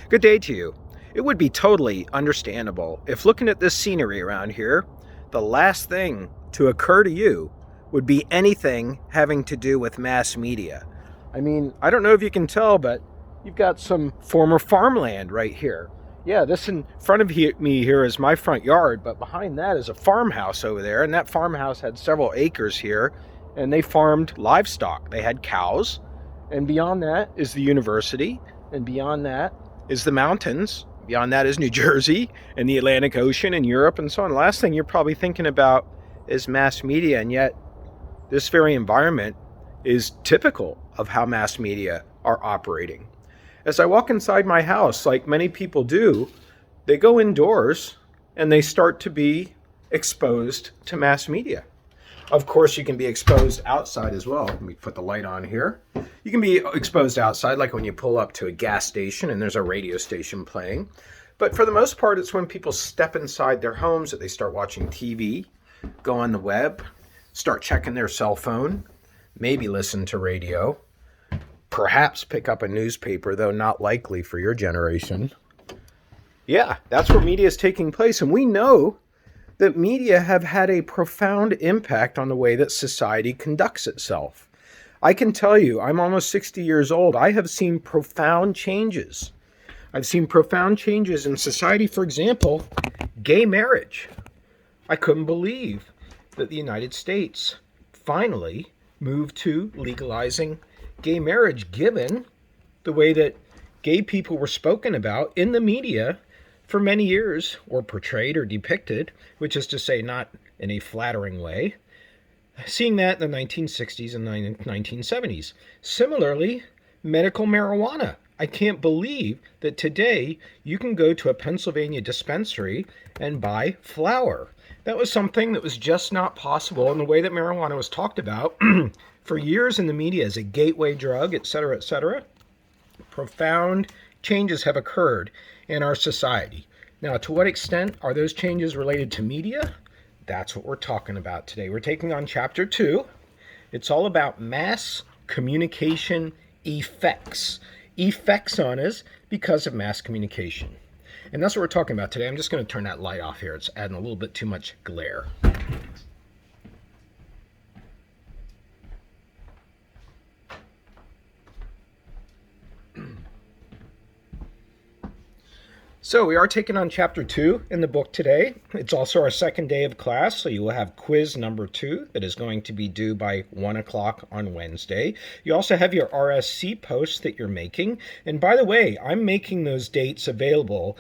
Good day to you. It would be totally understandable if looking at this scenery around here, the last thing to occur to you would be anything having to do with mass media. I mean, I don't know if you can tell, but you've got some former farmland right here. Yeah, this in front of me here is my front yard, but behind that is a farmhouse over there, and that farmhouse had several acres here, and they farmed livestock. They had cows, and beyond that is the university, and beyond that is the mountains. Beyond that is New Jersey and the Atlantic Ocean and Europe and so on. The last thing you're probably thinking about is mass media, and yet this very environment is typical of how mass media are operating. As I walk inside my house, like many people do, they go indoors and they start to be exposed to mass media. Of course, you can be exposed outside as well. Let me put the light on here. You can be exposed outside, like when you pull up to a gas station and there's a radio station playing. But for the most part, it's when people step inside their homes that they start watching TV, go on the web, start checking their cell phone, maybe listen to radio, perhaps pick up a newspaper, though not likely for your generation. Yeah, that's where media is taking place. And we know that media have had a profound impact on the way that society conducts itself. I can tell you, I'm almost 60 years old. I have seen profound changes. I've seen profound changes in society. For example, gay marriage. I couldn't believe that the United States finally moved to legalizing gay marriage, given the way that gay people were spoken about in the media for many years, or portrayed or depicted, which is to say not in a flattering way, seeing that in the 1960s and 1970s. Similarly, medical marijuana. I can't believe that today you can go to a Pennsylvania dispensary and buy flower. That was something that was just not possible in the way that marijuana was talked about for years in the media as a gateway drug, etc., etc. Profound changes have occurred in our society. Now, to what extent are those changes related to media? That's what we're talking about today. We're taking on Chapter 2. It's all about mass communication effects. Effects on us because of mass communication. And that's what we're talking about today. I'm just going to turn that light off here. It's adding a little bit too much glare. So we are taking on Chapter 2 in the book today. It's also our second day of class, so you will have quiz number 2 that is going to be due by 1 o'clock on Wednesday. You also have your RSC posts that you're making. And by the way, I'm making those dates available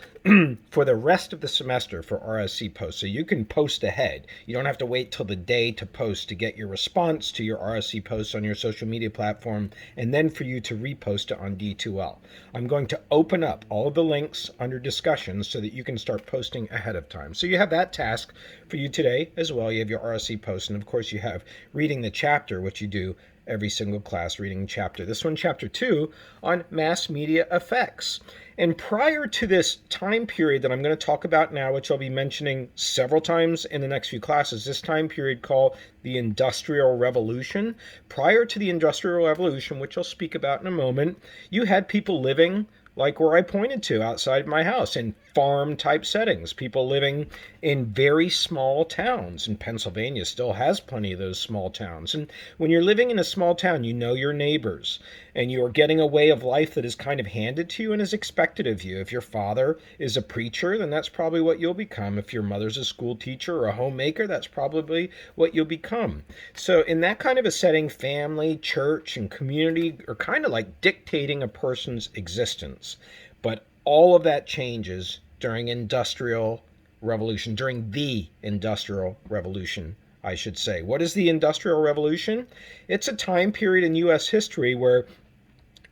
for the rest of the semester for RSC posts. So you can post ahead. You don't have to wait till the day to post to get your response to your RSC posts on your social media platform, and then for you to repost it on D2L. I'm going to open up all of the links under discussions so that you can start posting ahead of time. So you have that task for you today as well. You have your RSC post, and of course you have reading the chapter, which you do every single class, reading chapter. This one, Chapter 2, on mass media effects. And prior to this time period that I'm going to talk about now, which I'll be mentioning several times in the next few classes, this time period called the Industrial Revolution. Prior to the Industrial Revolution, which I'll speak about in a moment, you had people living like where I pointed to outside my house, in farm-type settings. People living in very small towns, and Pennsylvania still has plenty of those small towns. And when you're living in a small town, you know your neighbors, and you are getting a way of life that is kind of handed to you and is expected of you. If your father is a preacher, then that's probably what you'll become. If your mother's a school teacher or a homemaker, that's probably what you'll become. So in that kind of a setting, family, church, and community are kind of like dictating a person's existence. But all of that changes during the Industrial Revolution, I should say. What is the Industrial Revolution? It's a time period in U.S. history where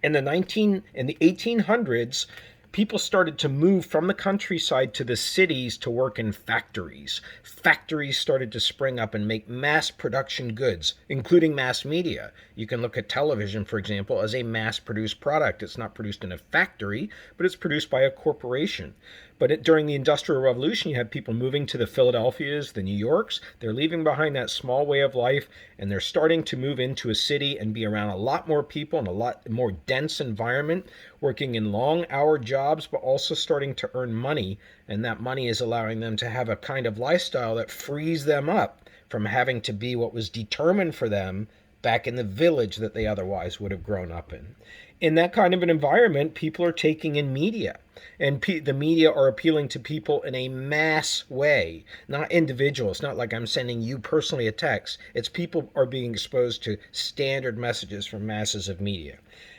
in the 1800s, people started to move from the countryside to the cities to work in factories. Factories started to spring up and make mass production goods, including mass media. You can look at television, for example, as a mass-produced product. It's not produced in a factory, but it's produced by a corporation. But during the Industrial Revolution, you had people moving to the Philadelphias, the New Yorks. They're leaving behind that small way of life, and they're starting to move into a city and be around a lot more people in a lot more dense environment, working in long-hour jobs, but also starting to earn money. And that money is allowing them to have a kind of lifestyle that frees them up from having to be what was determined for them back in the village that they otherwise would have grown up in. In that kind of an environment, people are taking in media, and the media are appealing to people in a mass way, not individuals. Not like I'm sending you personally a text. It's people are being exposed to standard messages from masses of media.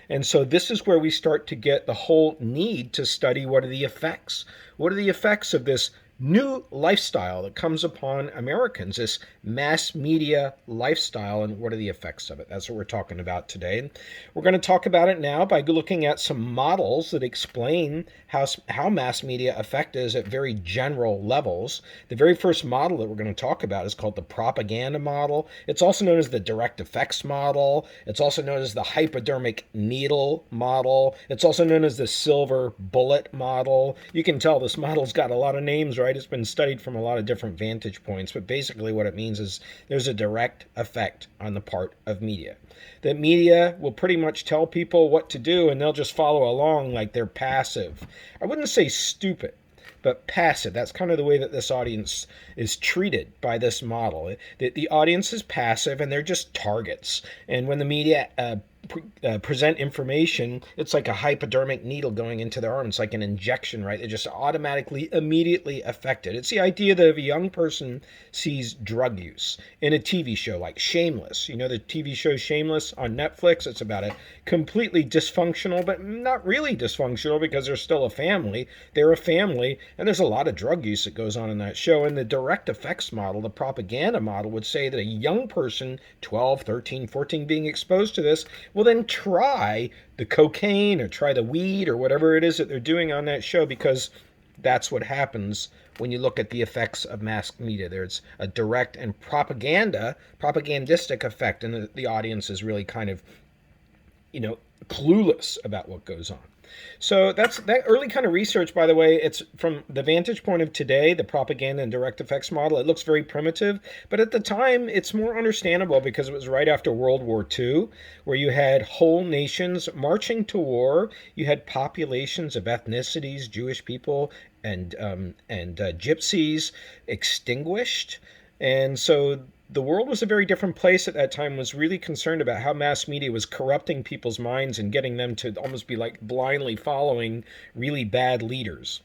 And so this is where we start to get the whole need to study what are the effects. What are the effects of this new lifestyle that comes upon Americans, this mass media lifestyle, and what are the effects of it? That's what we're talking about today. And we're going to talk about it now by looking at some models that explain how mass media affect us at very general levels. The very first model that we're going to talk about is called the propaganda model. It's also known as the direct effects model. It's also known as the hypodermic needle model. It's also known as the silver bullet model. You can tell this model's got a lot of names, right? It's been studied from a lot of different vantage points, but basically what it means is there's a direct effect on the part of media. That media will pretty much tell people what to do, and they'll just follow along like they're passive. I wouldn't say stupid, but passive. That's kind of the way that this audience is treated by this model. The audience is passive, and they're just targets. And when the media present information, it's like a hypodermic needle going into their arm. It's like an injection, right? They're just automatically, immediately affected. It's the idea that if a young person sees drug use in a TV show like Shameless, you know the TV show Shameless on Netflix? It's about a completely dysfunctional, but not really dysfunctional because they're still a family. They're a family, and there's a lot of drug use that goes on in that show. And the direct effects model, the propaganda model, would say that a young person, 12, 13, 14, being exposed to this, will then try the cocaine or try the weed or whatever it is that they're doing on that show, because that's what happens when you look at the effects of mass media. There's a direct and propagandistic effect, and the audience is really kind of, clueless about what goes on. So that's that early kind of research, by the way. It's from the vantage point of today, the propaganda and direct effects model. It looks very primitive, but at the time it's more understandable because it was right after World War II, where you had whole nations marching to war. You had populations of ethnicities, Jewish people and gypsies, extinguished. And so the world was a very different place at that time, was really concerned about how mass media was corrupting people's minds and getting them to almost be like blindly following really bad leaders.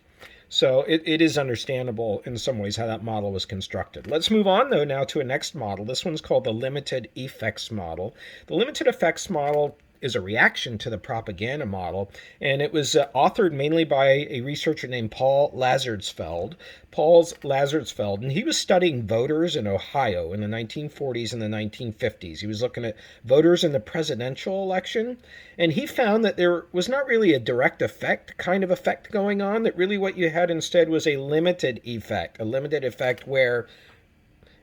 So it is understandable in some ways how that model was constructed. Let's move on, though, now to a next model. This one's called the limited effects model. The limited effects model is a reaction to the propaganda model, and it was authored mainly by a researcher named Paul Lazarsfeld. And he was studying voters in Ohio in the 1940s and the 1950s. He was looking at voters in the presidential election, and he found that there was not really a direct effect kind of effect going on, that really what you had instead was a limited effect where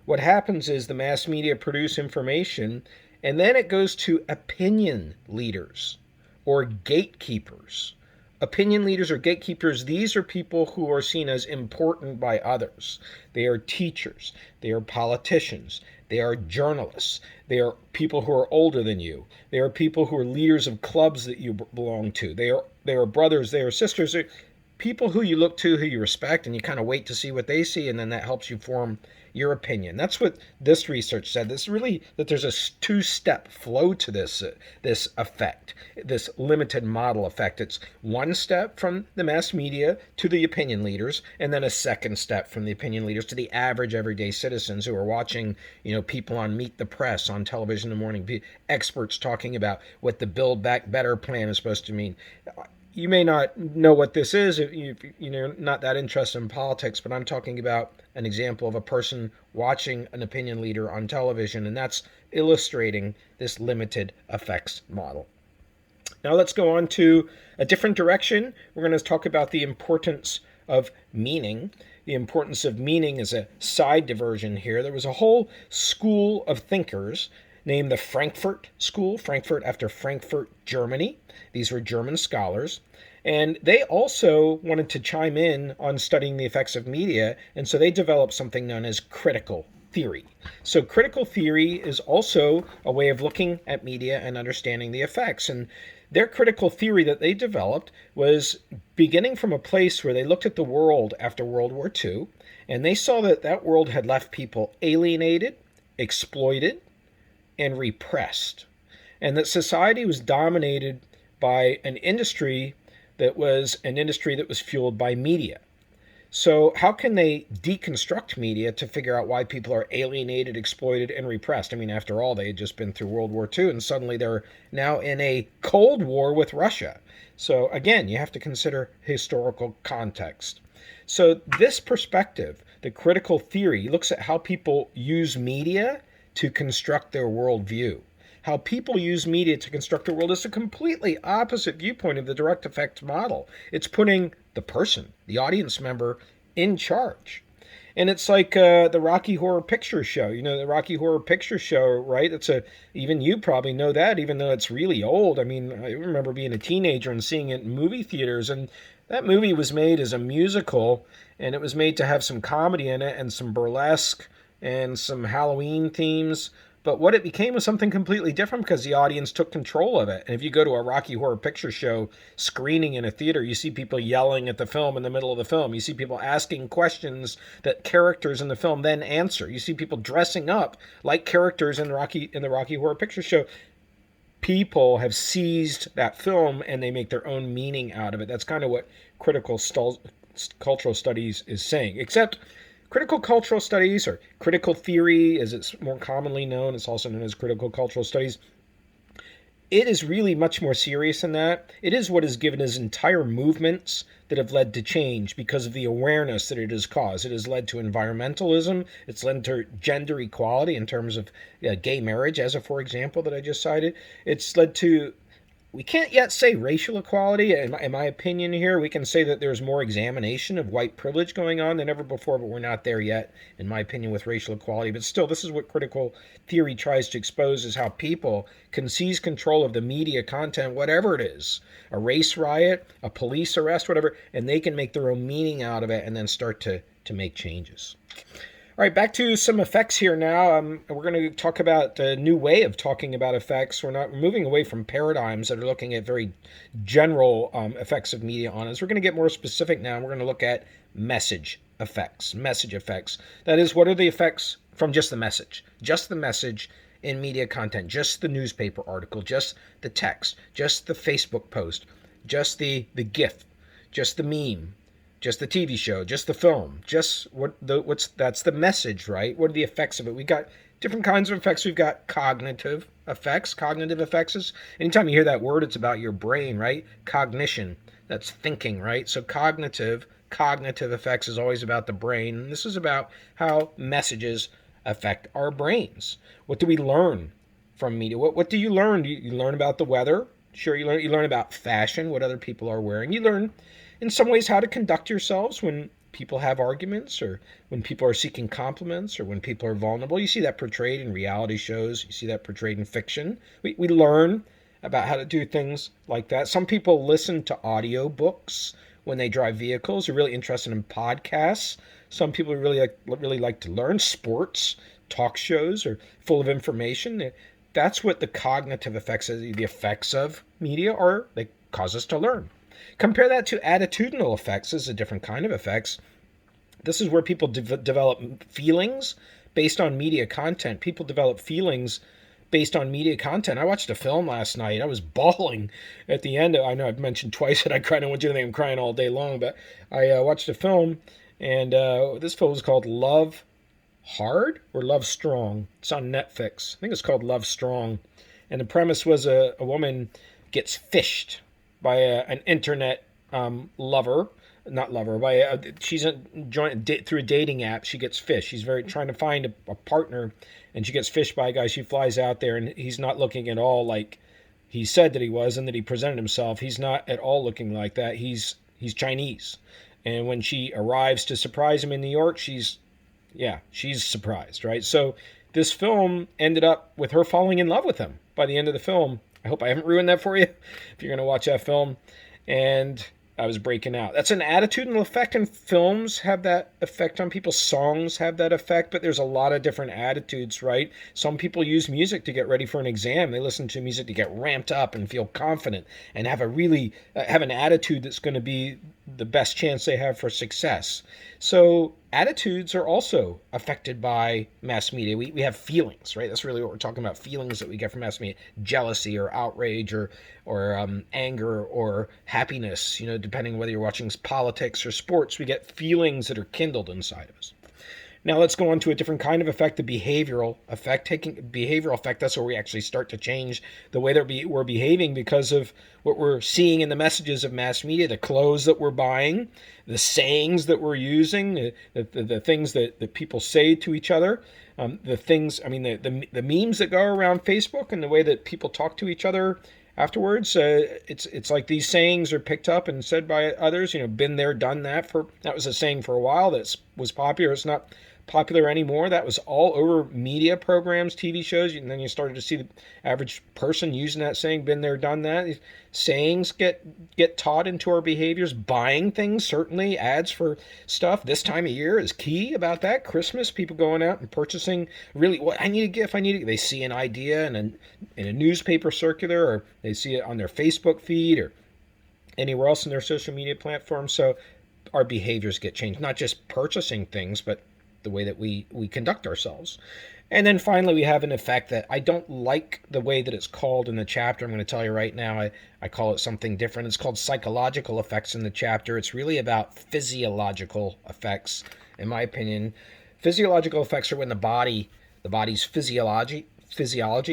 what happens is the mass media produce information, and then it goes to opinion leaders or gatekeepers. Opinion leaders or gatekeepers, these are people who are seen as important by others. They are teachers. They are politicians. They are journalists. They are people who are older than you. They are people who are leaders of clubs that you belong to. They are brothers. They are sisters. They're people who you look to, who you respect, and you kind of wait to see what they see, and then that helps you form your opinion. That's what this research said. This really, that there's a two-step flow to this effect, this limited model effect. It's one step from the mass media to the opinion leaders, and then a second step from the opinion leaders to the average everyday citizens who are watching, people on Meet the Press on television in the morning, experts talking about what the Build Back Better plan is supposed to mean. You may not know what this is if you're not that interested in politics, but I'm talking about an example of a person watching an opinion leader on television, and that's illustrating this limited effects model. Now let's go on to a different direction. We're going to talk about the importance of meaning. The importance of meaning is a side diversion here. There was a whole school of thinkers named the Frankfurt School, Frankfurt after Frankfurt, Germany. These were German scholars. And they also wanted to chime in on studying the effects of media, and so they developed something known as critical theory. So, critical theory is also a way of looking at media and understanding the effects. And their critical theory that they developed was beginning from a place where they looked at the world after World War II, and they saw that that world had left people alienated, exploited, and repressed, and that society was dominated by an industry that was fueled by media. So, how can they deconstruct media to figure out why people are alienated, exploited, and repressed? I mean, after all, they had just been through World War II, and suddenly they're now in a Cold War with Russia. So, again, you have to consider historical context. So, this perspective, the critical theory, looks at how people use media to construct their worldview. How people use media to construct their world is a completely opposite viewpoint of the direct effects model. It's putting the person, the audience member, in charge. And it's like the Rocky Horror Picture Show. You know, the Rocky Horror Picture Show, right? Even you probably know that, even though it's really old. I mean, I remember being a teenager and seeing it in movie theaters. And that movie was made as a musical, and it was made to have some comedy in it and some burlesque and some Halloween themes. But what it became was something completely different because the audience took control of it. And if you go to a Rocky Horror Picture Show screening in a theater, you see people yelling at the film in the middle of the film. You see people asking questions that characters in the film then answer. You see people dressing up like characters in the Rocky Horror Picture Show. People have seized that film and they make their own meaning out of it. That's kind of what cultural studies is saying. Except critical cultural studies, or critical theory as it's more commonly known, it's also known as critical cultural studies, it is really much more serious than that. It is what has given us entire movements that have led to change because of the awareness that it has caused. It has led to environmentalism. It's led to gender equality in terms of gay marriage, as a for example that I just cited. It's led to, we can't yet say racial equality. In my opinion here, we can say that there's more examination of white privilege going on than ever before, but we're not there yet, in my opinion, with racial equality. But still, this is what critical theory tries to expose, is how people can seize control of the media content, whatever it is, a race riot, a police arrest, whatever, and they can make their own meaning out of it and then start to make changes. All right, back to some effects here now. We're going to talk about a new way of talking about effects. We're moving away from paradigms that are looking at very general effects of media on us. We're going to get more specific now. We're going to look at message effects. Message effects. That is, what are the effects from just the message? Just the message in media content. Just the newspaper article. Just the text. Just the Facebook post. Just the GIF. Just the meme. Just the TV show, just the film, just that's the message, right? What are the effects of it? We've got different kinds of effects. We've got cognitive effects. Cognitive effects is, anytime you hear that word, it's about your brain, right? Cognition, that's thinking, right? So cognitive effects is always about the brain. And this is about how messages affect our brains. What do we learn from media? What do you learn? You learn about the weather. Sure, you learn about fashion, what other people are wearing. You learn in some ways how to conduct yourselves when people have arguments, or when people are seeking compliments, or when people are vulnerable. You see that portrayed in reality shows. You see that portrayed in fiction. We learn about how to do things like that. Some people listen to audio books when they drive vehicles. They're really interested in podcasts. Some people really like to learn. Sports, talk shows are full of information. That's what the cognitive effects, the effects of media are. They cause us to learn. Compare that to attitudinal effects. This is a different kind of effects. This is where people develop feelings based on media content. People develop feelings based on media content. I watched a film last night. I was bawling at the end. I know I've mentioned twice that I cried. I don't want you to think I'm crying all day long, but I watched a film, and this film was called Love Hard or Love Strong. It's on Netflix. I think it's called Love Strong. And the premise was a woman gets fished by an internet lover, she's through a dating app. She gets fished. She's trying to find a partner, and she gets fished by a guy. She flies out there, and he's not looking at all like he said that he was, and that he presented himself. He's not at all looking like that. He's Chinese, and when she arrives to surprise him in New York, she's surprised, right? So this film ended up with her falling in love with him by the end of the film. I hope I haven't ruined that for you if you're going to watch that film. And I was breaking out. That's an attitudinal effect, and films have that effect on people. Songs have that effect, but there's a lot of different attitudes, right? Some people use music to get ready for an exam. They listen to music to get ramped up and feel confident and have a really have an attitude that's going to be the best chance they have for success. So attitudes are also affected by mass media. We have feelings, right? That's really what we're talking about. Feelings that we get from mass media: jealousy or outrage or anger or happiness. You know, depending whether you're watching politics or sports, we get feelings that are kindled inside of us. Now let's go on to a different kind of effect, the behavioral effect. Taking behavioral effect, that's where we actually start to change the way that we're behaving because of what we're seeing in the messages of mass media, the clothes that we're buying, the sayings that we're using, the things that people say to each other, the things, I mean, the memes that go around Facebook and the way that people talk to each other afterwards. It's like these sayings are picked up and said by others. You know, been there, done that. That was a saying for a while that was popular. It's not popular anymore. That was all over media programs, TV shows, and then you started to see the average person using that saying, been there, done that. These sayings get taught into our behaviors. Buying things, certainly ads for stuff this time of year is key about that. Christmas, people going out and purchasing really what I need a gift, I need a, they see an idea in a newspaper circular, or they see it on their Facebook feed or anywhere else in their social media platform. So our behaviors get changed, not just purchasing things, but the way that we conduct ourselves. And then finally, we have an effect that I don't like the way that it's called in the chapter. I'm going to tell you right now, I call it something different. It's called psychological effects in the chapter. It's really about physiological effects, in my opinion. Physiological effects are when the body's physiology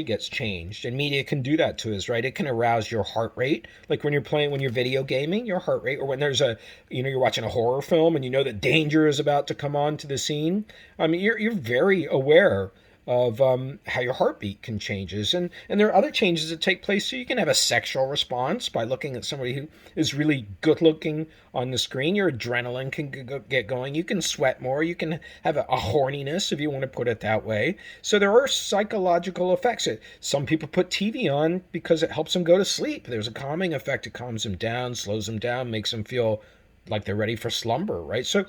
gets changed, and media can do that to us, right? It can arouse your heart rate, like when you're video gaming, your heart rate, or when there's you're watching a horror film and you know that danger is about to come onto the scene. I mean, you're very aware of how your heartbeat can changes, and there are other changes that take place. So you can have a sexual response by looking at somebody who is really good looking on the screen. Your adrenaline can get going. You can sweat more. You can have a horniness, if you want to put it that way. So there are psychological effects. Some people put TV on because it helps them go to sleep. There's a calming effect. It calms them down, slows them down, makes them feel like they're ready for slumber, right? So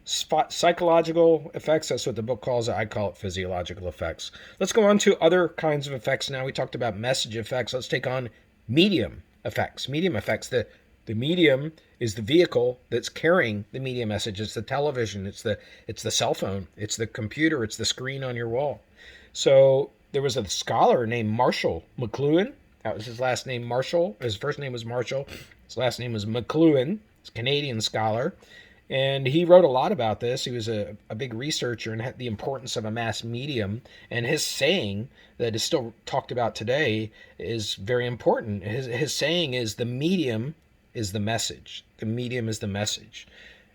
psychological effects, that's what the book calls it. I call it physiological effects. Let's go on to other kinds of effects now. We talked about message effects. Let's take on medium effects. Medium effects, the medium is the vehicle that's carrying the media message. It's the television, it's the cell phone, it's the computer, it's the screen on your wall. So there was a scholar named Marshall McLuhan. That was his last name, Marshall. His first name was Marshall. His last name was McLuhan. He's a Canadian scholar. And he wrote a lot about this. He was a big researcher and had the importance of a mass medium. And his saying that is still talked about today is very important. His saying is, the medium is the message. The medium is the message.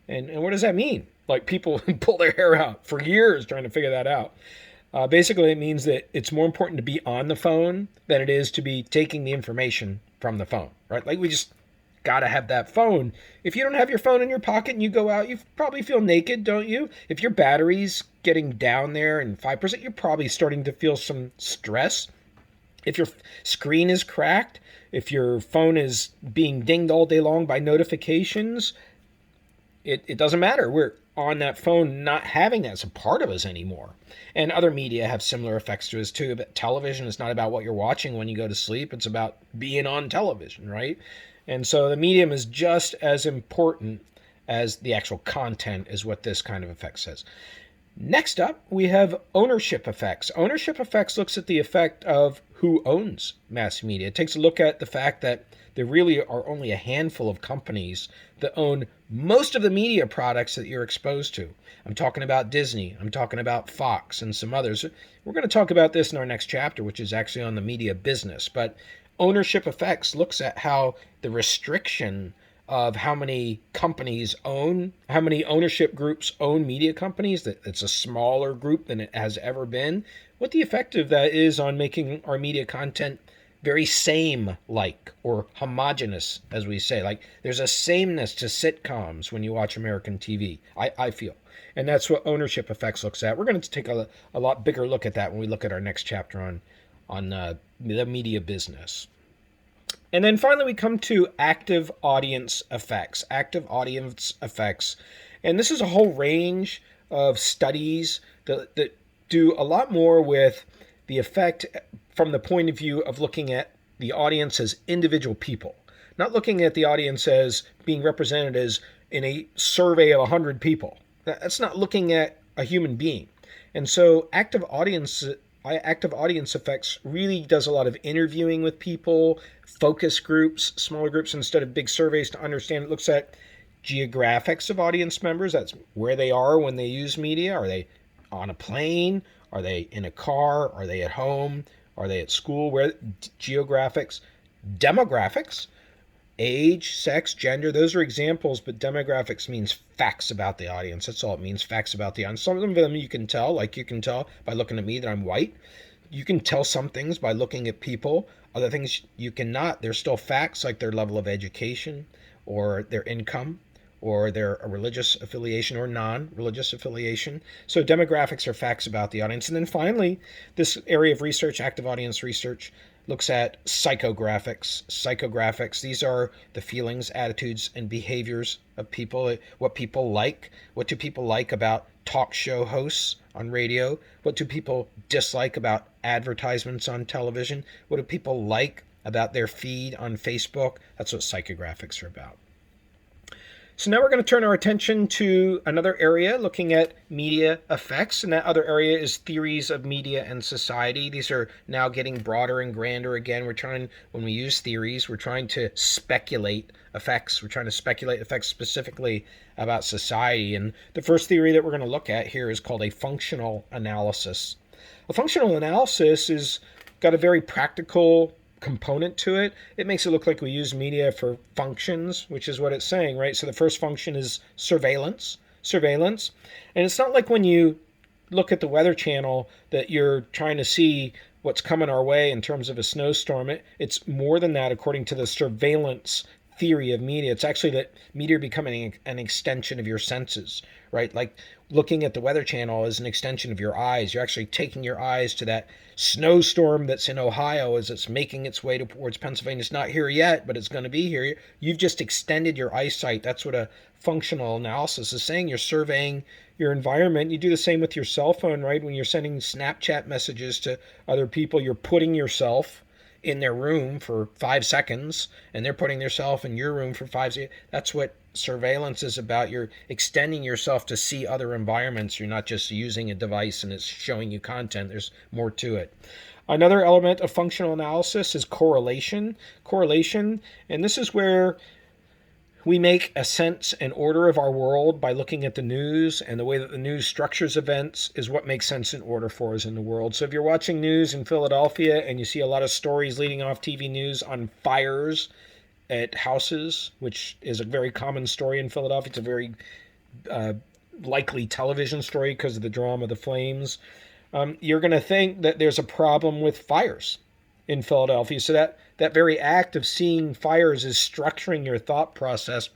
And what does that mean? Like, people pull their hair out for years trying to figure that out. Basically, it means that it's more important to be on the phone than it is to be taking the information from the phone, right? Like, we just got to have that phone. If you don't have your phone in your pocket and you go out, you probably feel naked, don't you? If your battery's getting down there and 5%, you're probably starting to feel some stress. If your screen is cracked, if your phone is being dinged all day long by notifications, it doesn't matter. We're on that phone not having that. It's a part of us anymore. And other media have similar effects to us too. But television is not about what you're watching when you go to sleep. It's about being on television, right? And so the medium is just as important as the actual content, is what this kind of effect says. Next up, we have ownership effects. Ownership effects looks at the effect of who owns mass media. It takes a look at the fact that there really are only a handful of companies that own most of the media products that you're exposed to. I'm talking about Disney. I'm talking about Fox and some others. We're going to talk about this in our next chapter, which is actually on the media business. But ownership effects looks at how the restriction of how many companies own, how many ownership groups own media companies, that it's a smaller group than it has ever been, what the effect of that is on making our media content very same-like or homogenous, as we say. Like, there's a sameness to sitcoms when you watch American TV, I feel. And that's what ownership effects looks at. We're going to take a lot bigger look at that when we look at our next chapter on the media business. And then finally, we come to active audience effects. Active audience effects. And this is a whole range of studies that do a lot more with the effect from the point of view of looking at the audience as individual people, not looking at the audience as being represented as in a survey of 100 people. That's not looking at a human being. And so active audience effects really does a lot of interviewing with people, focus groups, smaller groups instead of big surveys to understand. It looks at geographics of audience members. That's where they are when they use media. Are they on a plane? Are they in a car? Are they at home? Are they at school? Where geographics, demographics, age, sex, gender, those are examples, but demographics means facts about the audience. That's all it means, facts about the audience. Some of them you can tell, like you can tell by looking at me that I'm white. You can tell some things by looking at people. Other things you cannot. They're still facts, like their level of education or their income or their religious affiliation or non-religious affiliation. So demographics are facts about the audience. And then finally, this area of research, active audience research, looks at psychographics. Psychographics, these are the feelings, attitudes, and behaviors of people, what people like. What do people like about talk show hosts on radio? What do people dislike about advertisements on television? What do people like about their feed on Facebook? That's what psychographics are about. So now we're going to turn our attention to another area looking at media effects, and that other area is theories of media and society. These are now getting broader and grander. Again, when we use theories, we're trying to speculate effects. We're trying to speculate effects specifically about society. And the first theory that we're going to look at here is called a functional analysis. A functional analysis is got a very practical component to it. It makes it look like we use media for functions, which is what it's saying, right? So the first function is surveillance. And it's not like when you look at the Weather Channel that you're trying to see what's coming our way in terms of a snowstorm. It's more than that according to the surveillance theory of media. It's actually that media becoming an extension of your senses, right? Like looking at the Weather Channel is an extension of your eyes. You're actually taking your eyes to that snowstorm that's in Ohio as it's making its way towards Pennsylvania. It's not here yet, but it's going to be here. You've just extended your eyesight. That's what a functional analysis is saying. You're surveying your environment. You do the same with your cell phone, right? When you're sending Snapchat messages to other people, you're putting yourself in their room for 5 seconds, and they're putting themselves in your room for 5 seconds. That's what surveillance is about. You're extending yourself to see other environments. You're not just using a device and it's showing you content. There's more to it. Another element of functional analysis is correlation. And this is where we make a sense and order of our world by looking at the news, and the way that the news structures events is what makes sense and order for us in the world. So if you're watching news in Philadelphia and you see a lot of stories leading off TV news on fires at houses, which is a very common story in Philadelphia, it's a very likely television story because of the drama, the flames, you're going to think that there's a problem with fires in Philadelphia. So that very act of seeing fires is structuring your thought process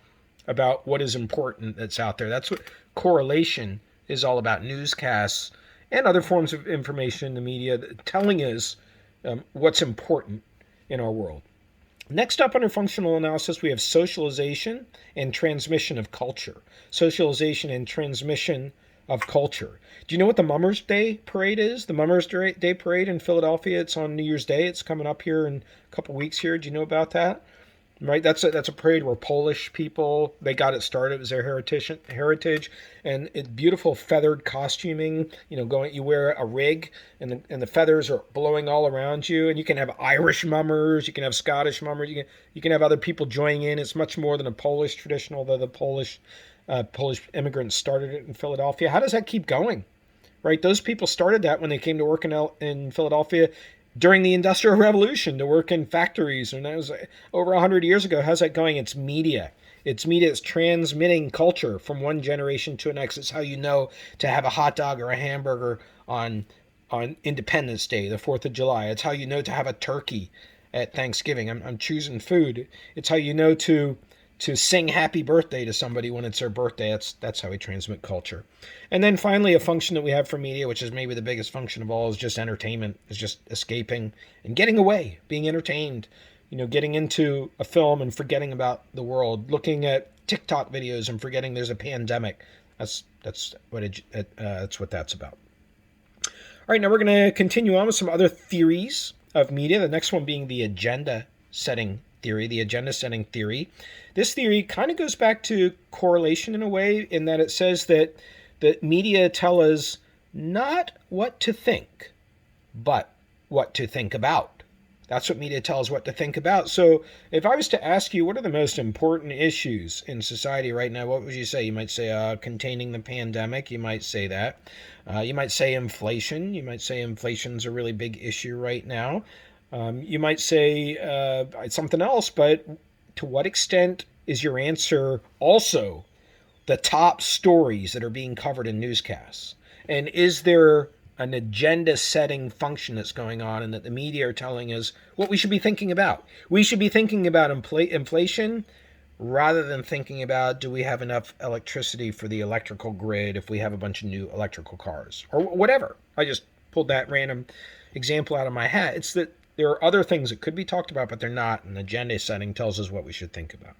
about what is important that's out there. That's what correlation is all about. Newscasts and other forms of information in the media telling us what's important in our world. Next up under functional analysis, we have socialization and transmission of culture. Socialization and transmission of culture. Do you know what the Mummers Day Parade is? The Mummers Day Parade in Philadelphia, it's on New Year's Day. It's coming up here in a couple weeks here. Do you know about that? Right, that's a parade where Polish people, they got it started. It was their heritage, and it's beautiful feathered costuming. You wear a rig, and the feathers are blowing all around you. And you can have Irish mummers, you can have Scottish mummers, you can have other people joining in. It's much more than a Polish tradition, although the Polish immigrants started it in Philadelphia. How does that keep going? Right, those people started that when they came to work in Philadelphia during the Industrial Revolution, to work in factories, and that was over 100 years ago. How's that going? It's media. It's transmitting culture from one generation to the next. It's how you know to have a hot dog or a hamburger on Independence Day, the 4th of July. It's how you know to have a turkey at Thanksgiving. I'm choosing food. It's how you know to sing happy birthday to somebody when it's their birthday. That's how we transmit culture. And then finally, a function that we have for media, which is maybe the biggest function of all, is just entertainment, is just escaping and getting away, being entertained, getting into a film and forgetting about the world, looking at TikTok videos and forgetting there's a pandemic. That's what that's about. All right, now we're going to continue on with some other theories of media. The next one being the agenda setting theory. The agenda setting theory. This theory kind of goes back to correlation in a way, in that it says that media tell us not what to think, but what to think about. That's what media tells what to think about. So if I was to ask you, what are the most important issues in society right now, what would you say? You might say containing the pandemic. You might say that. You might say inflation. You might say inflation's a really big issue right now. You might say something else, but to what extent is your answer also the top stories that are being covered in newscasts? And is there an agenda setting function that's going on, and that the media are telling us what we should be thinking about? We should be thinking about inflation rather than thinking about, do we have enough electricity for the electrical grid if we have a bunch of new electrical cars or whatever. I just pulled that random example out of my hat. It's that there are other things that could be talked about, but they're not, and agenda setting tells us what we should think about.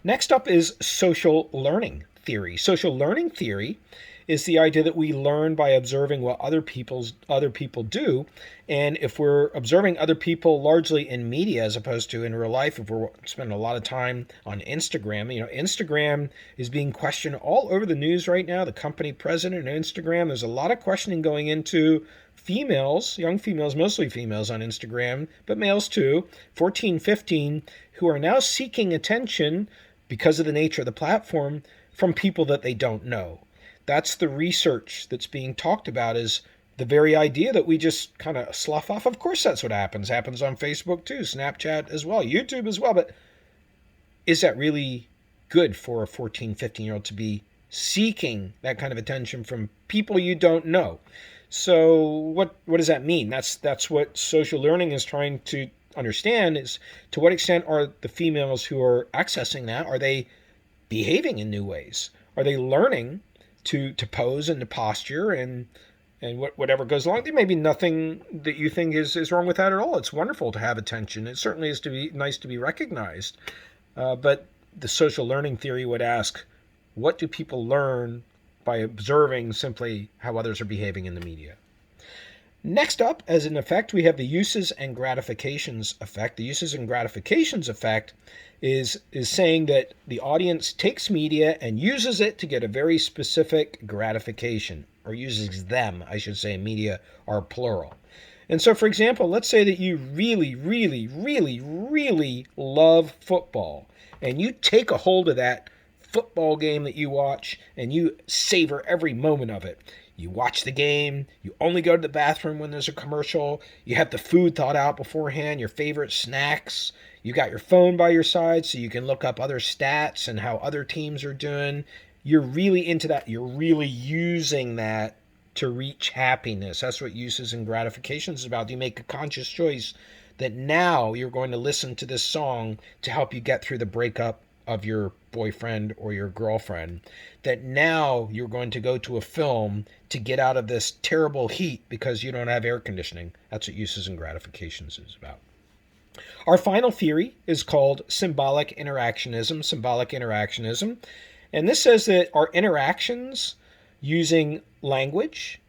Next up is social learning theory. Social learning theory is the idea that we learn by observing what other people do. And if we're observing other people largely in media as opposed to in real life, if we're spending a lot of time on Instagram, Instagram is being questioned all over the news right now. The company president of Instagram, there's a lot of questioning going into females, young females, mostly females on Instagram, but males too, 14, 15, who are now seeking attention because of the nature of the platform from people that they don't know. That's the research that's being talked about, is the very idea that we just kind of slough off. Of course, that's what happens. Happens on Facebook too, Snapchat as well, YouTube as well. But is that really good for a 14, 15-year-old to be seeking that kind of attention from people you don't know? So what does that mean? That's what social learning is trying to understand, is to what extent are the females who are accessing that, are they behaving in new ways? Are they learning to pose and to posture and whatever goes along? There may be nothing that you think is wrong with that at all. It's wonderful to have attention. It certainly is nice to be recognized. But the social learning theory would ask, what do people learn by observing simply how others are behaving in the media? Next up, as an effect, we have the uses and gratifications effect. The uses and gratifications effect is saying that the audience takes media and uses it to get a very specific gratification, or uses them, I should say. Media are plural. And so, for example, let's say that you really, really, really, really love football, and you take a hold of that football game that you watch, and you savor every moment of it. You watch the game, you only go to the bathroom when there's a commercial, you have the food thought out beforehand, your favorite snacks, you got your phone by your side so you can look up other stats and how other teams are doing. You're really into that. You're really using that to reach happiness. That's what uses and gratifications is about. You make a conscious choice that now you're going to listen to this song to help you get through the breakup of your boyfriend or your girlfriend, that now you're going to go to a film to get out of this terrible heat because you don't have air conditioning. That's what uses and gratifications is about. Our final theory is called symbolic interactionism. Symbolic interactionism. And this says that our interactions using language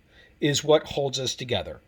is what holds us together.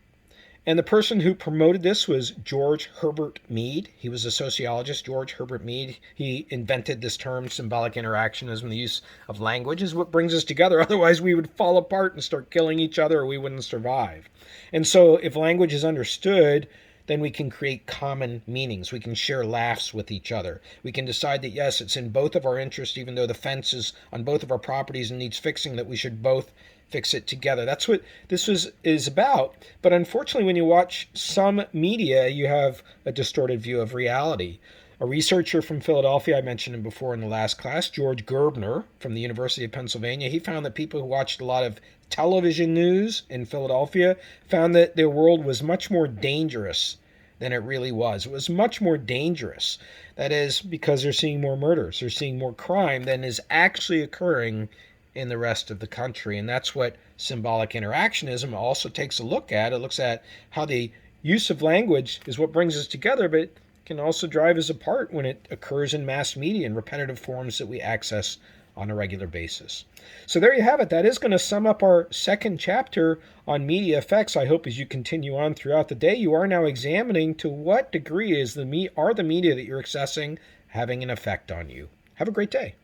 And the person who promoted this was George Herbert Mead. He was a sociologist, George Herbert Mead. He invented this term, symbolic interactionism. The use of language is what brings us together. Otherwise, we would fall apart and start killing each other, or we wouldn't survive. And so if language is understood, then we can create common meanings. We can share laughs with each other. We can decide that, yes, it's in both of our interests, even though the fence is on both of our properties and needs fixing, that we should both fix it together. That's what this is about. But unfortunately, when you watch some media, you have a distorted view of reality. A researcher from Philadelphia, I mentioned him before in the last class, George Gerbner from the University of Pennsylvania, he found that people who watched a lot of television news in Philadelphia found that their world was much more dangerous than it really was. It was much more dangerous. That is because they're seeing more murders, they're seeing more crime than is actually occurring in the rest of the country. And that's what symbolic interactionism also takes a look at. It looks at how the use of language is what brings us together, but can also drive us apart when it occurs in mass media and repetitive forms that we access on a regular basis. So there you have it. That is going to sum up our second chapter on media effects. I hope as you continue on throughout the day, you are now examining to what degree are the media that you're accessing having an effect on you. Have a great day.